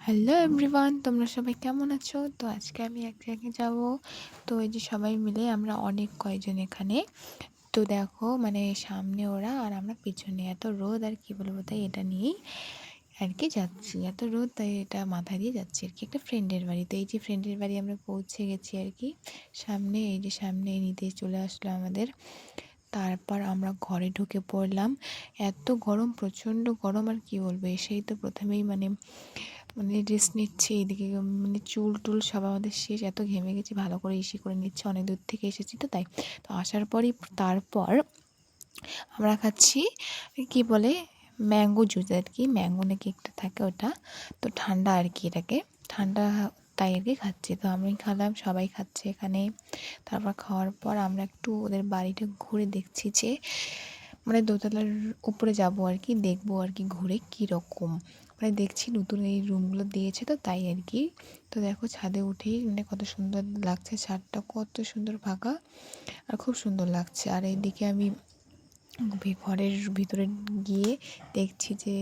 Hello everyone, তোমরা সবাই কেমন আছো? তো আজকে আমি এক জায়গায় যাব। তো এই যে সবাই মিলে আমরা অনেক কয়জন এখানে। তো দেখো মানে সামনে ওরা আর আমরা পিছনে, এত রোদ আর কি বলবো, তাই এটা নিয়েই আর কি যাচ্ছি। এত রোদ তাই এটা মাথা দিয়ে যাচ্ছি আর কি একটা ফ্রেন্ডের বাড়ি। তো এই যে ফ্রেন্ডের বাড়ি আমরা পৌঁছে গেছি আর কি। সামনে এই যে সামনে নিতে চলে আসলো আমাদের। তারপর আমরা ঘরে ঢুকে পড়লাম। এত গরম, প্রচণ্ড গরম আর কি বলবো। এসেই তো প্রথমেই মানে রেস্ট নিচ্ছি এইদিকে, মানে চুল টুল সব আমাদের শেষ, এত ঘেমে গেছি, ভালো করে ইসি করে নিচ্ছে, অনেক দূর থেকে এসেছি তো তাই। তো আসার পরই তারপর আমরা খাচ্ছি কি বলে ম্যাঙ্গো জুস আর কি, ম্যাঙ্গো নাকি একটা থাকে ওটা, তো ঠান্ডা আর কি, এটাকে ঠান্ডা তাই আর কি খাচ্ছি। তো আমি খেলাম, সবাই খাচ্ছে এখানে। তারপর খাওয়ার পর আমরা একটু ওদের বাড়িটা ঘুরে দেখছি যে মানে দোতলার উপরে যাব আর কি, দেখবো আর কি ঘুরে কীরকম, মানে দেখছি নতুন এই রুমগুলো দিয়েছে তো তাই আর কি। তো দেখো ছাদে উঠেই মানে কত সুন্দর লাগছে, ছাদটা কত সুন্দর ফাঁকা আর খুব সুন্দর লাগছে। আর এইদিকে আমি ঘরের ভিতরে গিয়ে দেখছি যে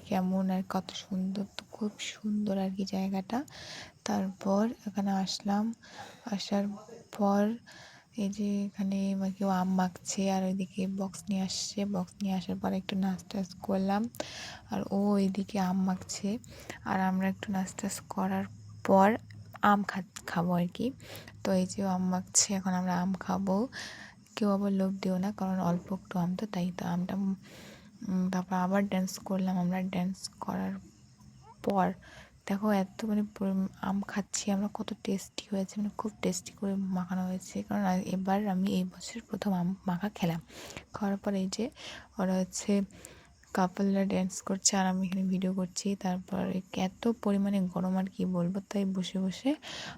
কেমন আর কত সুন্দর, তো খুব সুন্দর আর কি জায়গাটা। তারপর এখানে আসলাম, আসার পর এই যে এখানে কেউ আম মাখছে আর ওইদিকে বক্স নিয়ে আসছে, বক্স নিয়ে আসার পর একটু নাচ টাচ করলাম আর ও এইদিকে আম মাখছে আর আমরা একটু নাচ টাচ করার পর আম খাবো আর কি। তো এই যে আম মাখছে, এখন আমরা আম খাবো। কেউ আবার লোভ দিও না, কারণ অল্প একটু আম তো তাই। তো আমটা তারপর আবার ড্যান্স করলাম। আমরা ড্যান্স করার পর দেখো এত মানে আম খাচ্ছি আমরা, কত টেস্টি হয়েছে, মানে খুব টেস্টি করে মাখানো হয়েছে, কারণ এবার আমি এই বছর প্রথম আম মাখা খেলাম। খাওয়ার পর এই যে ওরা হচ্ছে কাপলরা ড্যান্স করছে আর আমি এখানে ভিডিও করছি। তারপর এত পরিমাণে গরম আর কি বলবো, তাই বসে বসে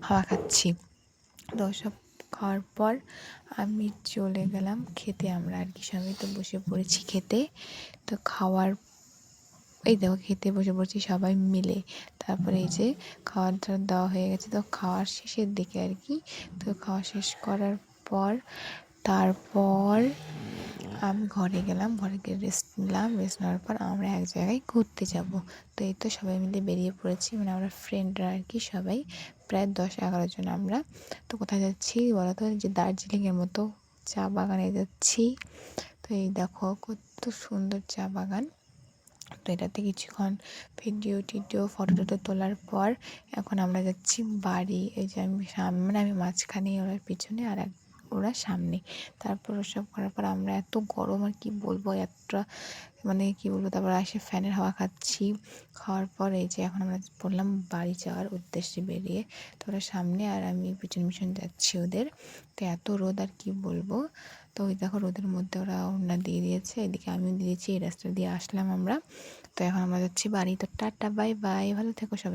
হাওয়া খাচ্ছি। তো সব খাওয়ার পর আমি চলে গেলাম খেতে, আমরা আর কি সবাই তো বসে পড়েছি খেতে। তো খাওয়ার এই দেখো খেতে বসে পড়ছি সবাই মিলে। তারপরে এই যে খাওয়ার দেওয়া হয়ে গেছে, তো খাওয়ার শেষের দিকে আর কি। তো খাওয়া শেষ করার পর তারপর আমি ঘরে গেলাম, ঘরে গিয়ে রেস্ট নিলাম। রেস্ট নেওয়ার পর আমরা এক জায়গায় ঘুরতে যাব। তো এই তো সবাই মিলে বেরিয়ে পড়েছি, মানে আমরা ফ্রেন্ডরা আর কি, সবাই প্রায় 10-11 জন আমরা। তো কোথায় যাচ্ছি বলো তো? যে দার্জিলিংয়ের মতো চা বাগানে যাচ্ছি। তো এই দেখো কত সুন্দর চা বাগান। তো এটাতে কিছুক্ষণ ভিডিও টিডিও ফটো টটো তোলার পর এখন আমরা যাচ্ছি বাড়ি। এই যে আমি সামনে, আমি মাঝখানে, ওরা পিছনে আর ওরা সামনে। তারপর ওসব করার পর আমরা এত গরম আর কি বলবো, এতটা মানে কি বলবো, তারপর এসে ফ্যানের হাওয়া খাচ্ছি। খাওয়ার পর এই যে এখন আমরা বললাম বাড়ি যাওয়ার উদ্দেশ্যে বেরিয়ে। তো ওরা সামনে আর আমি পিছন পিছন যাচ্ছি ওদের। তো এত রোদ আর কি বলবো। তো ওই দেখো রোদের মধ্যে ওরা ওড়না দিয়ে দিয়েছে, এদিকে আমিও দিয়েছি, এই রাস্তা দিয়ে আসলাম আমরা। তো এখন আমরা যাচ্ছি বাড়ি। তো টাটা, বাই বাই, ভালো থেকো সবাই।